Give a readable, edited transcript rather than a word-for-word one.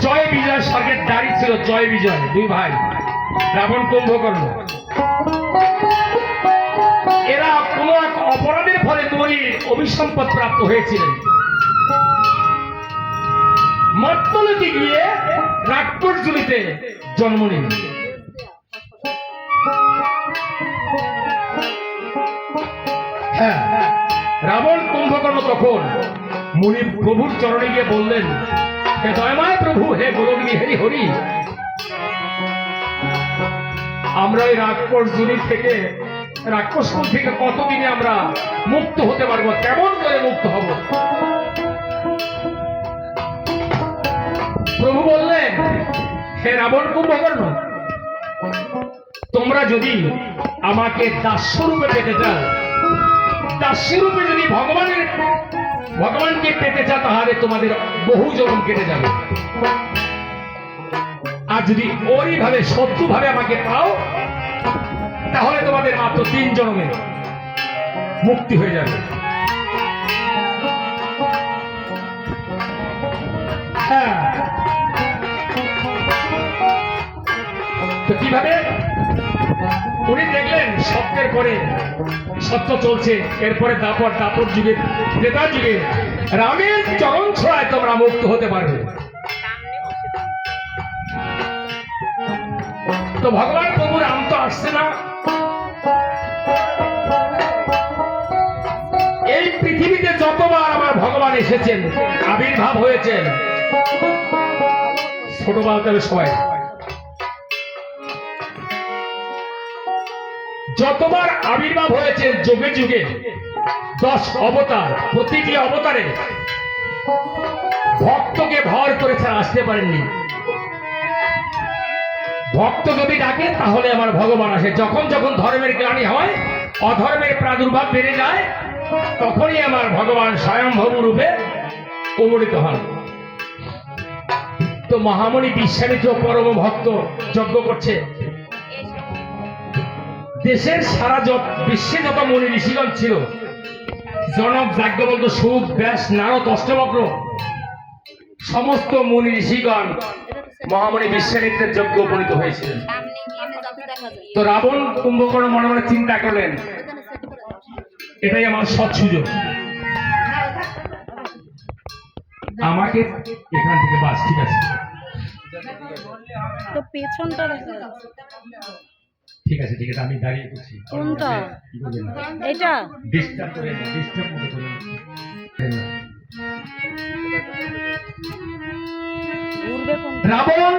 জয় বিজয় স্বর্গের দাঁড়ি ছিল, জয় বিজয় দুই ভাই রাবণ কুম্ভকর্ণ। এরা কোন এক অপরাধের ফলে মরির অভিসম্পদ প্রাপ্ত হয়েছিলেন। মর্তলোকে গিয়ে রাক্ষসজুলিতে জন্ম নিন। হ্যাঁ, রাবণ কুম্ভকর্ণ তখন মুনি প্রভুর চরণে গিয়ে বললেন, হে দয়াময় প্রভু, হে গোলগ্নি, হরি হরি, আমরা এই রাক্ষসজুলি থেকে, রাক্ষসকুল থেকে কতদিনে আমরা মুক্ত হতে পারবো? কেমন করে মুক্ত হব? প্রভু বললেন, হে রাবণ কুম্ভকর্ণ, তোমরা যদি আমাকে দাস্যরূপে পেতে চাও, দাস্যরূপে যদি ভগবানকে পেতে চাও, তাহলে তোমাদের বহু জন্ম কেটে যাবে। আর যদি ওইভাবে শত্রু ভাবে আমাকে পাও, তাহলে তোমাদের মাত্র 3 জন্মে মুক্তি হয়ে যাবে। হ্যাঁ, তো কিভাবে? উনি দেখলেন সত্যের পরে সত্য চলছে, এরপরে দাপর যুগে, ত্রেতা যুগে রামের চরণ ছোঁয়ায় তোমরা মুক্ত হতে পারবে। তো ভগবান প্রভু রাম তো আসছে না, এই পৃথিবীতে যতবার আমার ভগবান এসেছেন, আবির্ভাব হয়েছেন, ছোটবেলাতে সবাই যতবার আবির্ভাব হয়েছে যুগে যুগে 10 অবতার, প্রতিটি অবতারে ভক্তকে ভর করেছে, আসতে পারেননি। ভক্ত যদি ডাকে তাহলে আমার ভগবান আসে। যখন যখন ধর্মের গ্লানি হয়, অধর্মের প্রাদুর্ভাব বেড়ে যায়, তখনই আমার ভগবান স্বয়ংভূ রূপে অবতীর্ণ হন। তো মহামণি বিশ্বামিত্র পরম ভক্ত যজ্ঞ করছে। দেশের সারা বিশ্বে যত মুনি ঋষিগণ ছিল, জনক, যাজ্ঞবল্ক্য, শুক, ব্যাস, নারদ, অষ্টবক্র, সমস্ত মুনি ঋষিগণ মহামণি বিশ্বামিত্রের যজ্ঞ উপনীত হয়েছিলেন। তো রাবণ কুম্ভকর্ণ মনে মনে চিন্তা করলেন, এটাই আমার সৎ সুযোগ, আমাকে এখান থেকে বাস। ঠিক আছে, তো পেছনটা দেখা যাচ্ছে। ঠিক আছে, ঠিক আছে, আমি দাঁড়িয়ে করছি। কোনটা? এটা ডিস্টার্ব করে না, ডিস্টার্ব মনে করেন না। ঘুরবে কোনটা? রাবণ